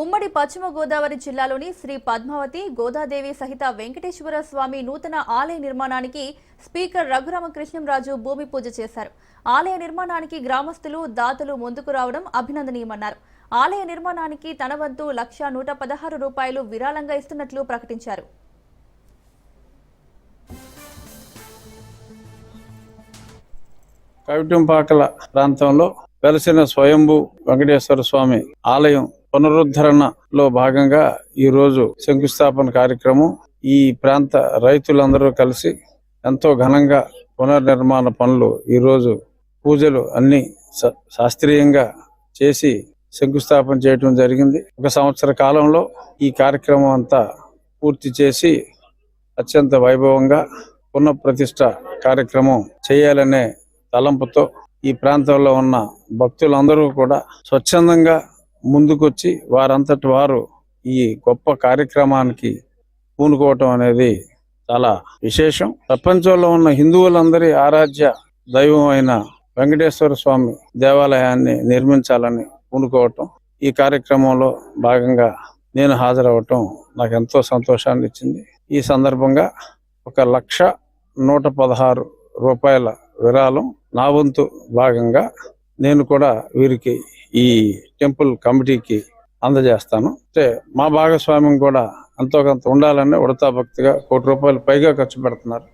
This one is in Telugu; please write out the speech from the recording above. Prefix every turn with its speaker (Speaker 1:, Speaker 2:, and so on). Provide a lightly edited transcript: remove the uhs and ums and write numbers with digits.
Speaker 1: ఉమ్మడి పశ్చిమ గోదావరి జిల్లాలోని శ్రీ పద్మావతి గోదాదేవి సహిత వెంకటేశ్వర స్వామి నూతన ఆలయ నిర్మాణానికి స్పీకర్ రఘురామకృష్ణంరాజు భూమి పూజ చేశారు. ఆలయ నిర్మాణానికి గ్రామస్తులు దాతలు ముందుకు రావడం అభినందనీయమన్నారు. ఆలయ నిర్మాణానికి తన వంతు ₹1,116 విరాళంగా ఇస్తున్నట్లు ప్రకటించారు.
Speaker 2: కవిటింపాకల ప్రాంతంలో వెలసిన స్వయంభూ వెంకటేశ్వర స్వామి ఆలయం పునరుద్ధరణలో భాగంగా ఈ రోజు శంకుస్థాపన కార్యక్రమం ఈ ప్రాంత రైతులందరూ కలిసి ఎంతో ఘనంగా పునర్నిర్మాణ పనులు ఈ రోజు పూజలు అన్ని శాస్త్రీయంగా చేసి శంకుస్థాపన చేయడం జరిగింది. 1 సంవత్సర కాలంలో ఈ కార్యక్రమం అంతా పూర్తి చేసి అత్యంత వైభవంగా పునఃప్రతిష్ఠ కార్యక్రమం చేయాలనే తలంపుతో ఈ ప్రాంతంలో ఉన్న భక్తులందరూ కూడా స్వచ్ఛందంగా ముందుకొచ్చి వారంతటి వారు ఈ గొప్ప కార్యక్రమానికి పూనుకోవటం అనేది చాలా విశేషం. ప్రపంచంలో ఉన్న హిందువులందరి ఆరాధ్య దైవం అయిన వెంకటేశ్వర స్వామి దేవాలయాన్ని నిర్మించాలని పూనుకోవటం, ఈ కార్యక్రమంలో భాగంగా నేను హాజరవటం నాకు ఎంతో సంతోషాన్ని ఇచ్చింది. ఈ సందర్భంగా ₹1,116 విరాళం నా వంతు భాగంగా నేను కూడా వీరికి ఈ టెంపుల్ కమిటీకి అందజేస్తాను. అంటే మా భాగస్వామ్యం కూడా ఎంతో కొంత ఉండాలని ఉడతా భక్తిగా ₹1 కోటి పైగా ఖర్చు పెడుతున్నారు.